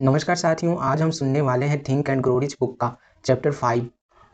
नमस्कार साथियों, आज हम सुनने वाले हैं think and grow rich book का चैप्टर 5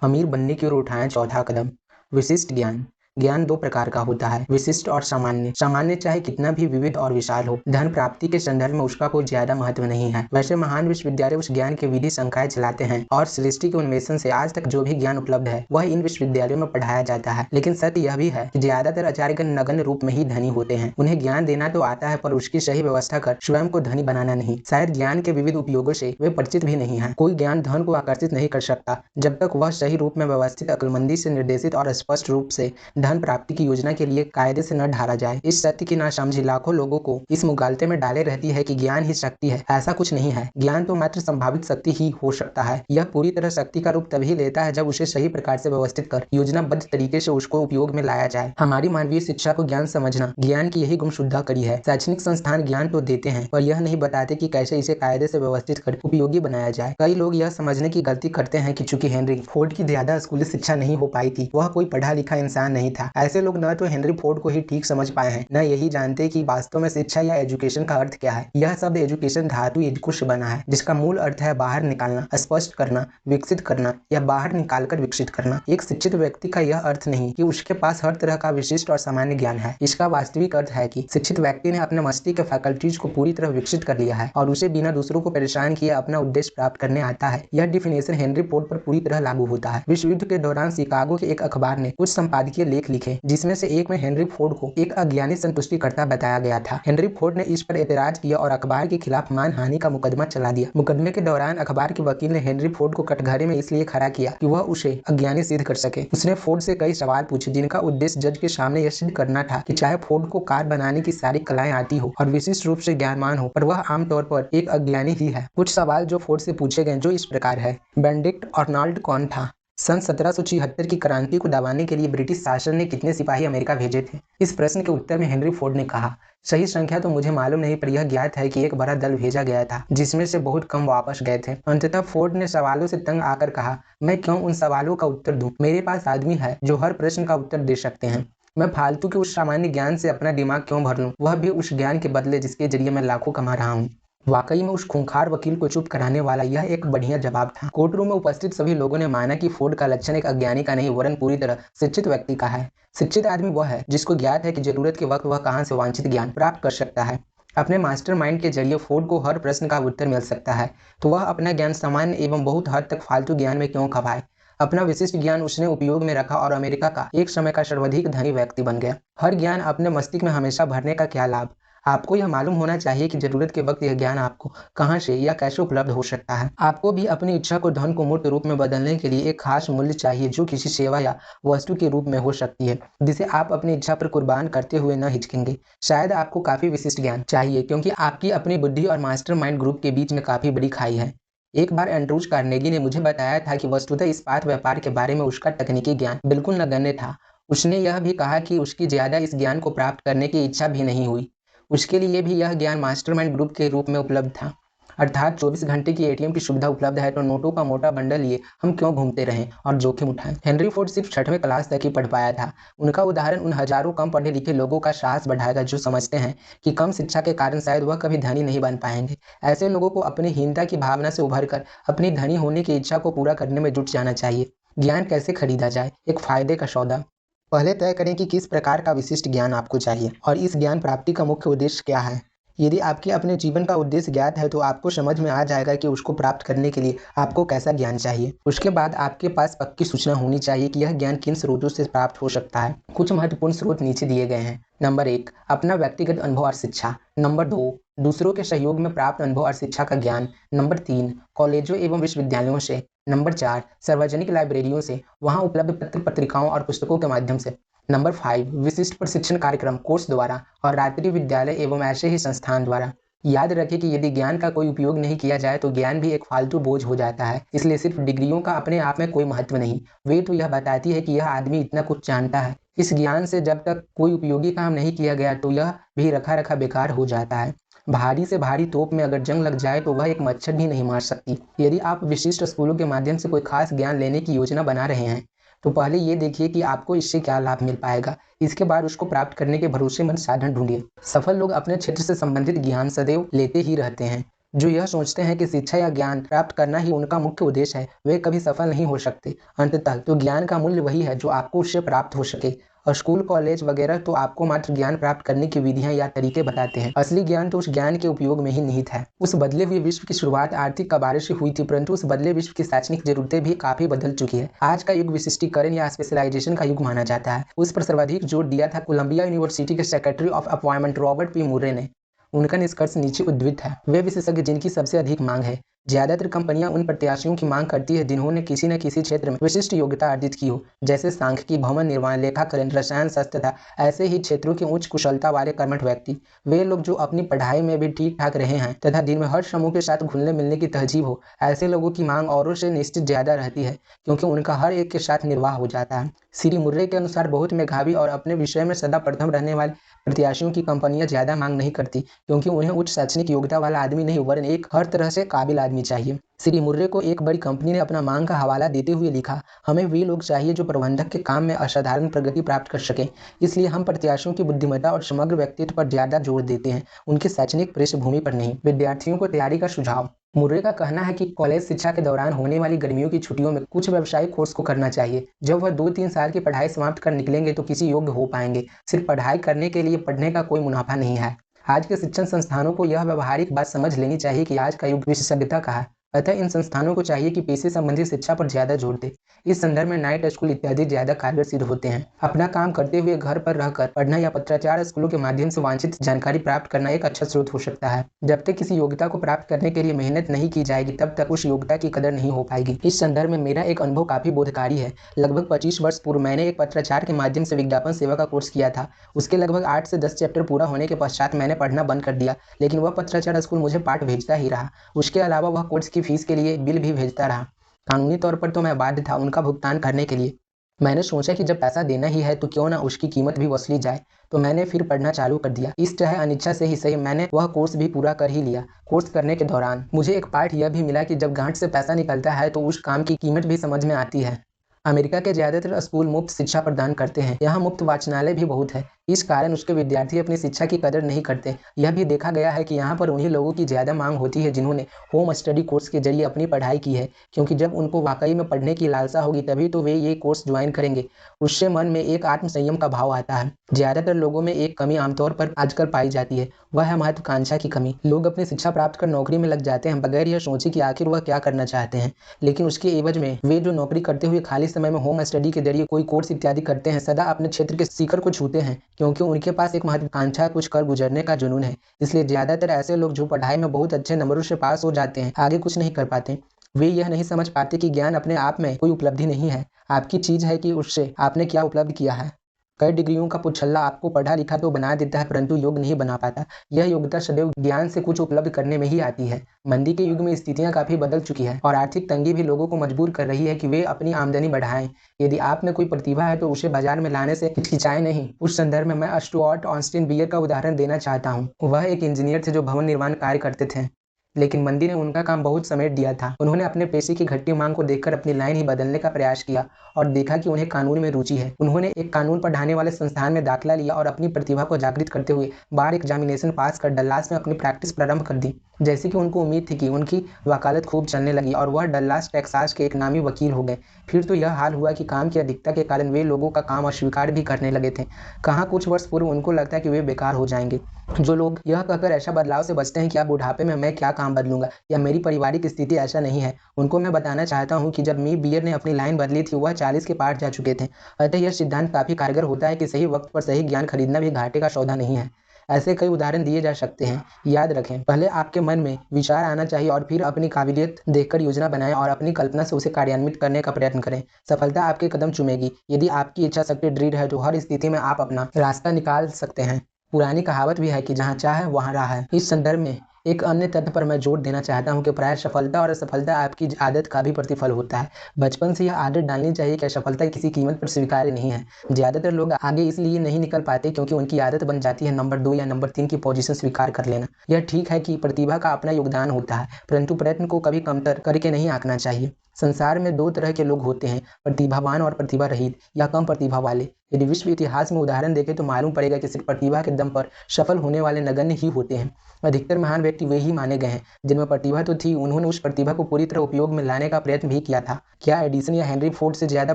अमीर बनने की ओर उठाएं चौथा कदम। विशिष्ट ज्ञान। ज्ञान दो प्रकार का होता है, विशिष्ट और सामान्य। सामान्य चाहे कितना भी विविध और विशाल हो, धन प्राप्ति के संदर्भ में उसका कोई ज्यादा महत्व नहीं है। वैसे महान विश्वविद्यालय उस ज्ञान के विधि संकाय चलाते हैं और सृष्टि के उन्मेषण से आज तक जो भी ज्ञान उपलब्ध है वह इन विश्वविद्यालयों में पढ़ाया जाता है। लेकिन सत्य यह भी है कि ज्यादातर आचार्यगण नगण्य रूप में ही धनी होते हैं। उन्हें ज्ञान देना तो आता है, पर उसकी सही व्यवस्था कर स्वयं को धनी बनाना नहीं। शायद ज्ञान के विविध उपयोगों से वे परिचित भी नहीं है। कोई ज्ञान धन को आकर्षित नहीं कर सकता जब तक वह सही रूप में व्यवस्थित, अक्लमंदी से निर्देशित और स्पष्ट रूप से धन प्राप्ति की योजना के लिए कायदे से न ढाला जाए। इस सत्य की नासमझी लाखों लोगों को इस मुगालते में डाले रहती है कि ज्ञान ही शक्ति है। ऐसा कुछ नहीं है। ज्ञान तो मात्र संभावित शक्ति ही हो सकता है। यह पूरी तरह शक्ति का रूप तभी लेता है जब उसे सही प्रकार से व्यवस्थित कर योजनाबद्ध तरीके से उसको उपयोग में लाया जाए। हमारी मानवीय शिक्षा को ज्ञान समझना ज्ञान की यही गुमशुदा कड़ी है। शैक्षणिक संस्थान ज्ञान तो देते हैं, पर यह नहीं बताते कि कैसे इसे कायदे से व्यवस्थित कर उपयोगी बनाया जाए। कई लोग यह समझने की गलती करते हैं कि चूंकि हेनरी फोर्ड की ज्यादा स्कूली शिक्षा नहीं हो पाई थी, वह कोई पढ़ा लिखा इंसान नहीं था। ऐसे लोग न तो हेनरी फोर्ड को ही ठीक समझ पाए हैं, न यही जानते कि वास्तव में शिक्षा या एजुकेशन का अर्थ क्या है। यह शब्द एजुकेशन धातु एजुकुश बना है, जिसका मूल अर्थ है बाहर निकालना, स्पष्ट करना, विकसित करना या बाहर निकालकर विकसित करना। एक शिक्षित व्यक्ति का यह अर्थ नहीं कि उसके पास हर तरह का विशिष्ट और सामान्य ज्ञान है। इसका वास्तविक अर्थ है कि शिक्षित व्यक्ति ने अपने मस्तिष्क के फैकल्टीज को पूरी तरह विकसित कर लिया है और उसे बिना दूसरों को परेशान किए अपना उद्देश्य प्राप्त करने आता है। यह डिफिनेशन हेनरी फोर्ड पर पूरी तरह लागू होता है। विश्व युद्ध के दौरान शिकागो के एक अखबार ने कुछ संपादकीय लेख लिखे, जिसमें से एक में हेनरी फोर्ड को एक अज्ञानी संतुष्टिकर्ता बताया गया था। हेनरी फोर्ड ने इस पर एतराज किया और अखबार के खिलाफ मानहानि का मुकदमा चला दिया। मुकदमे के दौरान अखबार के वकील ने हेनरी फोर्ड को कटघरे में इसलिए खड़ा किया कि वह उसे अज्ञानी सिद्ध कर सके। उसने फोर्ड से कई सवाल पूछे, जिनका उद्देश्य जज के सामने यह सिद्ध करना था कि चाहे फोर्ड को कार बनाने की सारी कलाएं आती हो और विशिष्ट रूप से ज्ञानवान हो, पर वह आमतौर पर एक अज्ञानी ही है। कुछ सवाल जो फोर्ड से पूछे गए जो इस प्रकार है। बेनेडिक्ट आर्नल्ड कौन था? सन 1776 की क्रांति को दबाने के लिए ब्रिटिश शासन ने कितने सिपाही अमेरिका भेजे थे? इस प्रश्न के उत्तर में हेनरी फोर्ड ने कहा, सही संख्या तो मुझे मालूम नहीं, पर यह ज्ञात है कि एक बड़ा दल भेजा गया था, जिसमें से बहुत कम वापस गए थे। अंततः फोर्ड ने सवालों से तंग आकर कहा, मैं क्यों उन सवालों का उत्तर दूं? मेरे पास आदमी है जो हर प्रश्न का उत्तर दे सकते हैं। मैं फालतू के उस सामान्य ज्ञान से अपना दिमाग क्यों भर लूं, वह भी उस ज्ञान के बदले जिसके जरिए मैं लाखों कमा रहा हूँ। वाकई में उस खूंखार वकील को चुप कराने वाला यह एक बढ़िया जवाब था। कोर्ट रूम में उपस्थित सभी लोगों ने माना कि फोर्ड का लक्षण एक अज्ञानी का नहीं, वरन पूरी तरह शिक्षित व्यक्ति का है। शिक्षित आदमी वह है जिसको ज्ञात है कि जरूरत के वक्त वह कहां से वांछित ज्ञान प्राप्त कर सकता है। अपने मास्टरमाइंड के जरिए फोर्ड को हर प्रश्न का उत्तर मिल सकता है, तो वह अपना ज्ञान सामान्य एवं बहुत हद तक फालतू ज्ञान में क्यों खपाए। अपना विशिष्ट ज्ञान उसने उपयोग में रखा और अमेरिका का एक समय का सर्वाधिक धनी व्यक्ति बन गया। हर ज्ञान अपने मस्तिष्क में हमेशा भरने का क्या लाभ? आपको यह मालूम होना चाहिए कि जरूरत के वक्त यह ज्ञान आपको कहां से या कैसे उपलब्ध हो सकता है। आपको भी अपनी इच्छा को धन को मूर्त रूप में बदलने के लिए एक खास मूल्य चाहिए, जो किसी सेवा या वस्तु के रूप में हो सकती है, जिसे आप अपनी इच्छा पर कुर्बान करते हुए न हिचकेंगे। शायद आपको काफी विशिष्ट ज्ञान चाहिए, क्योंकि आपकी अपनी बुद्धि और मास्टरमाइंड ग्रुप के बीच में काफी बड़ी खाई है। एक बार एंड्रूज कार्नेगी ने मुझे बताया था कि वस्तुतः इस्पात व्यापार के बारे में उसका तकनीकी ज्ञान बिल्कुल नगण्य था। उसने यह भी कहा कि उसकी ज्यादा इस ज्ञान को प्राप्त करने की इच्छा भी नहीं हुई। उसके लिए भी यह ज्ञान मास्टरमाइंड ग्रुप के रूप में उपलब्ध था। अर्थात 24 घंटे की एटीएम की सुविधा उपलब्ध है, तो नोटों का मोटा बंडल लिए हम क्यों घूमते रहें और जोखिम उठाएं। हेनरी फोर्ड सिर्फ 6वीं क्लास तक ही पढ़ पाया था। उनका उदाहरण उन हजारों कम पढ़े लिखे लोगों का साहस बढ़ाएगा जो समझते हैं कि कम शिक्षा के कारण शायद वह कभी धनी नहीं बन पाएंगे। ऐसे लोगों को अपनी हीनता की भावना से उभर कर अपनी धनी होने की इच्छा को पूरा करने में जुट जाना चाहिए। ज्ञान कैसे खरीदा जाए? एक फायदे का सौदा। पहले तय करें कि किस प्रकार का विशिष्ट ज्ञान आपको चाहिए और इस ज्ञान प्राप्ति का मुख्य उद्देश्य क्या है। यदि आपके अपने जीवन का उद्देश्य ज्ञात है, तो आपको समझ में आ जाएगा कि उसको प्राप्त करने के लिए आपको कैसा ज्ञान चाहिए। उसके बाद आपके पास पक्की सूचना होनी चाहिए कि यह ज्ञान किन स्रोतों से प्राप्त हो सकता है। कुछ महत्वपूर्ण स्रोत नीचे दिए गए हैं। नंबर 1, अपना व्यक्तिगत अनुभव और शिक्षा। नंबर 2, दूसरों के सहयोग में प्राप्त अनुभव और शिक्षा का ज्ञान। नंबर 3, कॉलेजों एवं विश्वविद्यालयों से। नंबर 4, सार्वजनिक लाइब्रेरियों से, वहां उपलब्ध पत्र पत्रिकाओं और पुस्तकों के माध्यम से। नंबर 5, विशिष्ट प्रशिक्षण कार्यक्रम कोर्स द्वारा और रात्रि विद्यालय एवं ऐसे ही संस्थान द्वारा। याद रखें कि यदि ज्ञान का कोई उपयोग नहीं किया जाए तो ज्ञान भी एक फालतू बोझ हो जाता है। इसलिए सिर्फ डिग्रियों का अपने आप में कोई महत्व नहीं, वे तो यह बताती है कि यह आदमी इतना कुछ जानता है। इस ज्ञान से जब तक कोई उपयोगी काम नहीं किया गया तो यह भी रखा रखा बेकार हो जाता है। भारी से भारी तोप में अगर जंग लग जाए तो वह एक मच्छर भी नहीं मार सकती। यदि आप विशिष्ट स्कूलों के माध्यम से कोई खास ज्ञान लेने की योजना बना रहे हैं, तो पहले ये देखिए कि आपको इससे क्या लाभ मिल पाएगा। इसके बाद उसको प्राप्त करने के भरोसेमंद साधन ढूंढिए। सफल लोग अपने क्षेत्र से संबंधित ज्ञान सदैव लेते ही रहते हैं। जो यह सोचते हैं कि शिक्षा या ज्ञान प्राप्त करना ही उनका मुख्य उद्देश्य है, वे कभी सफल नहीं हो सकते। अंततः तो ज्ञान का मूल्य वही है जो आपको उससे प्राप्त हो सके, और स्कूल कॉलेज वगैरह तो आपको मात्र ज्ञान प्राप्त करने की विधियां या तरीके बताते हैं। असली ज्ञान तो उस ज्ञान के उपयोग में ही निहित है। उस बदले हुए विश्व की शुरुआत आर्थिक कबाड़े से हुई थी, परंतु उस बदले विश्व की शैक्षणिक जरूरतें भी काफी बदल चुकी है। आज का युग विशिष्टीकरण या स्पेशलाइजेशन का युग माना जाता है। उस पर सर्वाधिक जोर दिया था कोलंबिया यूनिवर्सिटी के secretary of appointment Robert P Murray ने। उनका निष्कर्ष नीचे उद्धृत है। वे विशेषज्ञ जिनकी सबसे अधिक मांग है। ज्यादातर कंपनियां उन प्रत्याशियों की मांग करती है जिन्होंने किसी न किसी क्षेत्र में विशिष्ट योग्यता अर्जित की हो, जैसे सांख्यिकी, भवन निर्माण, लेखाकरण, रसायन शास्त्र तथा ऐसे ही क्षेत्रों के उच्च कुशलता वाले कर्मठ व्यक्ति। वे लोग जो अपनी पढ़ाई में भी ठीक ठाक रहे हैं तथा दिन में हर समूह के साथ घुलने मिलने की तहजीब हो, ऐसे लोगों की मांग औरों से निश्चित ज्यादा रहती है, क्योंकि उनका हर एक के साथ निर्वाह हो जाता है। श्री मुर्रे के अनुसार बहुत मेधावी और अपने विषय में सदा प्रथम रहने वाले प्रत्याशियों की कंपनियां ज्यादा मांग नहीं करती, क्योंकि उन्हें उच्च शैक्षणिक योग्यता वाला आदमी नहीं वरन एक हर तरह से काबिल आदमी चाहिए। श्री मुर्रे को एक बड़ी कंपनी ने अपना मांग का हवाला देते हुए लिखा, हमें वे लोग चाहिए जो प्रबंधक के काम में असाधारण प्रगति प्राप्त कर सकें। इसलिए हम प्रत्याशियों की बुद्धिमत्ता और समग्र व्यक्तित्व पर ज्यादा जोर देते हैं, उनकी शैक्षणिक पृष्ठभूमि पर नहीं। विद्यार्थियों को तैयारी का सुझाव। मुर्रे का कहना है कि कॉलेज शिक्षा के दौरान होने वाली गर्मियों की छुट्टियों में कुछ व्यावसायिक कोर्स को करना चाहिए। जब वह 2-3 साल की पढ़ाई समाप्त कर निकलेंगे तो किसी योग्य हो पाएंगे। सिर्फ पढ़ाई करने के लिए पढ़ने का कोई मुनाफा नहीं है। आज के शिक्षण संस्थानों को यह व्यवहारिक बात समझ लेनी चाहिए कि आज का युग विशेषज्ञता का है। अतः इन संस्थानों को चाहिए कि पेशे संबंधी शिक्षा पर ज्यादा जोर दे। इस संदर्भ में नाइट स्कूल इत्यादि ज्यादा कारगर सिद्ध होते हैं। अपना काम करते हुए घर पर रहकर पढ़ना या पत्राचार स्कूलों के माध्यम से वांछित जानकारी प्राप्त करना एक अच्छा स्रोत हो सकता है। जब तक किसी योग्यता को प्राप्त करने के लिए मेहनत नहीं की जाएगी, तब तक उस योग्यता की कदर नहीं हो पाएगी। इस संदर्भ में मेरा एक अनुभव काफी बोधकारी है। लगभग 25 वर्ष पूर्व मैंने एक पत्राचार के माध्यम से विज्ञापन सेवा का कोर्स किया था। उसके लगभग 8 से 10 चैप्टर पूरा होने के पश्चात मैंने पढ़ना बंद कर दिया, लेकिन वह पत्राचार स्कूल मुझे पाठ भेजता ही रहा। उसके अलावा वह कोर्स की फीस के लिए बिल भी भेजता रहा। कानूनी तौर पर तो मैं बाध्य था उनका भुगतान करने के लिए। मैंने सोचा कि जब पैसा देना ही है तो क्यों ना उसकी कीमत भी वसूली जाए, तो मैंने फिर पढ़ना चालू कर दिया। इस चाहे अनिच्छा से ही सही, मैंने वह कोर्स भी पूरा कर ही लिया। कोर्स करने के दौरान मुझे एक पाठ यह भी मिला कि जब गांठ से पैसा निकलता है तो उस काम की कीमत भी समझ में आती है। अमेरिका के ज्यादातर स्कूल मुफ्त शिक्षा प्रदान करते हैं। यहाँ मुफ्त वाचनालय भी बहुत है। इस कारण उसके विद्यार्थी अपनी शिक्षा की कदर नहीं करते। यह भी देखा गया है कि यहाँ पर उन्हीं लोगों की ज्यादा मांग होती है जिन्होंने होम स्टडी कोर्स के जरिए अपनी पढ़ाई की है, क्योंकि जब उनको वाकई में पढ़ने की लालसा होगी तभी तो वे ये कोर्स ज्वाइन करेंगे। उससे मन में एक आत्म संयम का भाव आता है। ज्यादातर लोगों में एक कमी आमतौर पर आजकल पाई जाती है, वह है महत्वाकांक्षा की कमी। लोग अपनी शिक्षा प्राप्त कर नौकरी में लग जाते हैं बगैर यह सोचे कि आखिर वह क्या करना चाहते हैं, लेकिन उसके एवज में वे जो नौकरी करते हुए खाली समय में होम स्टडी के जरिए कोई कोर्स इत्यादि करते हैं, सदा अपने क्षेत्र के शिखर को छूते हैं, क्योंकि उनके पास एक महत्वाकांक्षा, कुछ कर गुजरने का जुनून है। इसलिए ज्यादातर ऐसे लोग जो पढ़ाई में बहुत अच्छे नंबरों से पास हो जाते हैं, आगे कुछ नहीं कर पाते। वे यह नहीं समझ पाते कि ज्ञान अपने आप में कोई उपलब्धि नहीं है। आपकी चीज है कि उससे आपने क्या उपलब्ध किया है। कई डिग्रियों का पुच्छल्ला आपको पढ़ा लिखा तो बना देता है, परंतु योग्य नहीं बना पाता। यह योग्यता सदैव ज्ञान से कुछ उपलब्ध करने में ही आती है। मंदी के युग में स्थितियां काफी बदल चुकी है और आर्थिक तंगी भी लोगों को मजबूर कर रही है कि वे अपनी आमदनी बढ़ाएं। यदि आप में कोई प्रतिभा है तो उसे बाजार में लाने से हिचकिचाएं नहीं। उस संदर्भ में मैं स्टुअर्ट ऑस्टिन बियर का उदाहरण देना चाहता हूँ। वह एक इंजीनियर थे जो भवन निर्माण कार्य करते थे, लेकिन मंदी ने उनका काम बहुत समेट दिया था। उन्होंने अपने पेशे की घटती मांग को देखकर अपनी लाइन ही बदलने का प्रयास किया और देखा कि उन्हें कानून में रुचि है। उन्होंने एक कानून पढ़ाने वाले संस्थान में दाखिला लिया और अपनी प्रतिभा को जागृत करते हुए बार एग्जामिनेशन पास कर डल्लास में अपनी प्रैक्टिस प्रारंभ कर दी। जैसे कि उनको उम्मीद थी कि उनकी वकालत खूब चलने लगी और वह डल्लास टेक्सास के एक नामी वकील हो गए। फिर तो यह हाल हुआ कि काम की अधिकता के कारण वे लोगों का काम अस्वीकार भी करने लगे थे। कहाँ कुछ वर्ष पूर्व उनको लगता है कि वे बेकार हो जाएंगे। जो लोग यह कहकर ऐसा बदलाव से बचते हैं कि अब बुढ़ापे में मैं क्या काम बदलूंगा या मेरी पारिवारिक स्थिति ऐसा नहीं है, उनको मैं बताना चाहता हूं कि जब मी बियर ने अपनी लाइन बदली थी वह 40 के पार जा चुके थे। अतः यह सिद्धांत काफी कारगर होता है कि सही वक्त पर सही ज्ञान खरीदना भी घाटे का सौदा नहीं है। ऐसे कई उदाहरण दिए जा सकते हैं। याद रखें, पहले आपके मन में विचार आना चाहिए और फिर अपनी काबिलियत देखकर योजना बनाएं और अपनी कल्पना से उसे कार्यान्वित करने का प्रयत्न करें। सफलता आपके कदम चूमेगी। यदि आपकी इच्छा शक्ति दृढ़ है तो हर स्थिति में आप अपना रास्ता निकाल सकते हैं। पुरानी कहावत भी है कि जहाँ चाह है वहाँ राह है। इस संदर्भ में एक अन्य तथ्य पर मैं जोर देना चाहता हूँ कि प्राय सफलता और असफलता आपकी आदत का भी प्रतिफल होता है। बचपन से यह आदत डालनी चाहिए कि असफलता किसी कीमत पर स्वीकार्य नहीं है। ज्यादातर लोग आगे इसलिए नहीं निकल पाते क्योंकि उनकी आदत बन जाती है नंबर 2 या नंबर 3 की पोजीशन स्वीकार कर लेना। यह ठीक है कि प्रतिभा का अपना योगदान होता है, परंतु प्रयत्न को कभी कमतर करके नहीं आंकना चाहिए। संसार में दो तरह के लोग होते हैं, प्रतिभावान और प्रतिभा रहित या कम प्रतिभा वाले। यदि विश्व इतिहास में उदाहरण देखें तो मालूम पड़ेगा कि सिर्फ प्रतिभा के दम पर सफल होने वाले नगण्य ही होते हैं। अधिकतर महान व्यक्ति वे ही माने गए हैं जिनमें प्रतिभा तो थी, उन्होंने उस प्रतिभा को पूरी तरह उपयोग में लाने का प्रयत्न भी किया था। क्या एडिसन या हेनरी फोर्ड से ज़्यादा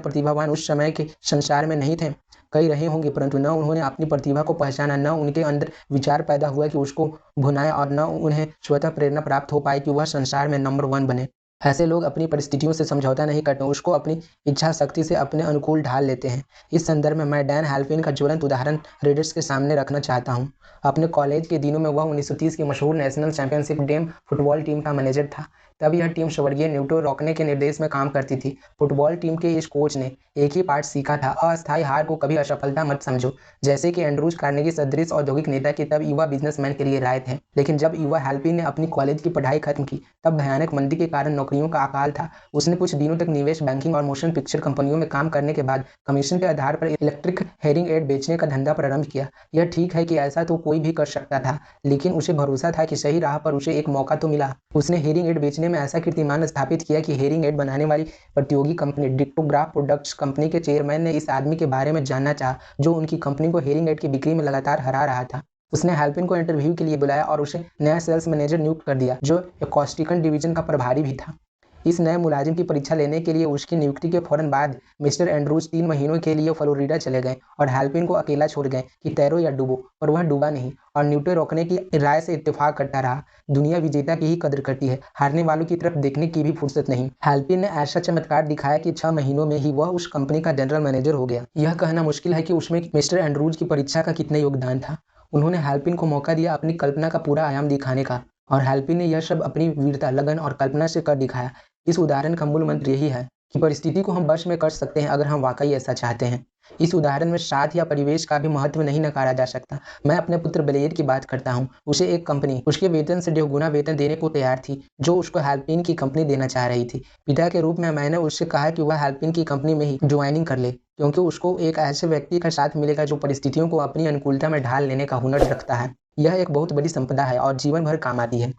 प्रतिभावान उस समय के संसार में नहीं थे? कई रहे होंगे, परंतु न उन्होंने अपनी प्रतिभा को पहचाना, न उनके अंदर विचार पैदा हुआ कि उसको भुनाए, और न उन्हें स्वतः प्रेरणा प्राप्त हो पाई कि वह संसार में नंबर 1 बने। ऐसे लोग अपनी परिस्थितियों से समझौता नहीं करते, उसको अपनी इच्छा शक्ति से अपने अनुकूल ढाल लेते हैं। इस संदर्भ में मैं डैन हेल्पिन का ज्वलंत उदाहरण रीडर्स के सामने रखना चाहता हूँ। अपने कॉलेज के दिनों में वह 1930 की मशहूर national championship Dame football team का मैनेजर था। तब यह टीम स्वर्गीय न्यूटो रॉकने के निर्देश में काम करती थी। फुटबॉल टीम के इस कोच ने एक ही पाठ सीखा था, अस्थायी हार को कभी असफलता मत समझो। जैसे कि एंड्रूज कार्नेगी सदृश औद्योगिक नेता की तब युवा बिजनेसमैन के लिए राय थे। लेकिन जब युवा हेल्पिन ने अपनी कॉलेज की पढ़ाई खत्म की, तब भयानक मंदी के कारण नौकरियों का अकाल था। उसने कुछ दिनों तक निवेश बैंकिंग और मोशन पिक्चर कंपनियों में काम करने के बाद कमीशन के आधार पर इलेक्ट्रिक हेयरिंग एड बेचने का धंधा प्रारंभ किया। यह ठीक है कि ऐसा तो कोई भी कर सकता था, लेकिन उसे भरोसा था कि सही राह पर उसे एक मौका तो मिला। उसने हेयरिंग एड बेचने में ऐसा कीर्तिमान स्थापित किया कि हेयरिंग एड बनाने वाली प्रतियोगी कंपनी डिक्टोग्राफ प्रोडक्ट्स कंपनी के चेयरमैन ने इस आदमी के बारे में जानना चाहा, जो उनकी कंपनी को हेयरिंग एड की बिक्री में लगातार हरा रहा था। उसने हेल्पिन को इंटरव्यू के लिए बुलाया और उसे नया सेल्स मैनेजर नियुक्त कर दिया, जो एकॉस्टिकन डिवीजन का प्रभारी भी था। इस नए मुलाजिम की परीक्षा लेने के लिए उसकी नियुक्ति के फौरन बाद मिस्टर एंड्रूज 3 महीनों के लिए फ्लोरिडा चले गए और हेल्पिन को अकेला छोड़ गए कि तैरो या डूबो, पर वह डूबा नहीं और न्यूटन रोकने की राय से इत्तेफाक करता रहा। दुनिया विजेता की ही कदर करती है, हारने वालों की तरफ देखने की भी फुर्सत नहीं। हेल्पिन ने ऐसा चमत्कार दिखाया कि 6 महीनों में ही वह उस कंपनी का जनरल मैनेजर हो गया। यह कहना मुश्किल है कि उसमें मिस्टर एंड्रूज की परीक्षा का कितना योगदान था। उन्होंने हेल्पिन को मौका दिया अपनी कल्पना का पूरा आयाम दिखाने का, और हेल्पिन ने यह सब अपनी वीरता, लगन और कल्पना से कर दिखाया। इस उदाहरण का मूल मंत्र यही है कि परिस्थिति को हम वश में कर सकते हैं अगर हम वाकई ऐसा चाहते हैं। इस उदाहरण में साथ या परिवेश का भी महत्व नहीं नकारा जा सकता। मैं अपने पुत्र ब्लेयर की बात करता हूँ। उसे एक कंपनी उसके वेतन से 1.5 गुना वेतन देने को तैयार थी, जो उसको हेल्पिन की कंपनी देना चाह रही थी। पिता के रूप में मैंने उससे कहा कि वह हेल्पिन की कंपनी में ही ज्वाइनिंग कर ले, क्योंकि उसको एक ऐसे व्यक्ति का साथ मिलेगा जो परिस्थितियों को अपनी अनुकूलता में ढाल लेने का हुनर रखता है। यह एक बहुत बड़ी संपदा है और जीवन भर काम आती है।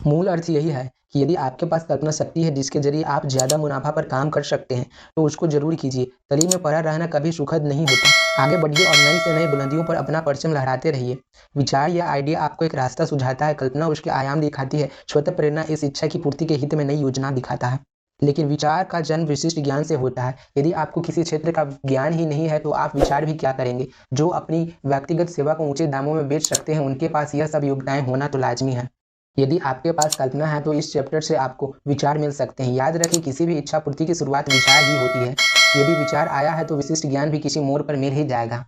मूल अर्थ यही है कि यदि आपके पास कल्पना शक्ति है जिसके जरिए आप ज़्यादा मुनाफा पर काम कर सकते हैं, तो उसको जरूर कीजिए। तली में पड़ा रहना कभी सुखद नहीं होता। आगे बढ़िए और नई से नई बुलंदियों पर अपना परचम लहराते रहिए। विचार या आइडिया आपको एक रास्ता सुझाता है, कल्पना उसके आयाम दिखाती है, स्वतः प्रेरणा इस इच्छा की पूर्ति के हित में नई योजना दिखाता है। लेकिन विचार का जन्म विशिष्ट ज्ञान से होता है। यदि आपको किसी क्षेत्र का ज्ञान ही नहीं है तो आप विचार भी क्या करेंगे। जो अपनी व्यक्तिगत सेवा को ऊंचे दामों में बेच सकते हैं, उनके पास यह सब योग्यताएं होना तो लाजमी है। यदि आपके पास कल्पना है तो इस चैप्टर से आपको विचार मिल सकते हैं। याद रखें, किसी भी इच्छा पूर्ति की शुरुआत विचार ही होती है। यदि विचार आया है तो विशिष्ट ज्ञान भी किसी मोड़ पर मिल ही जाएगा।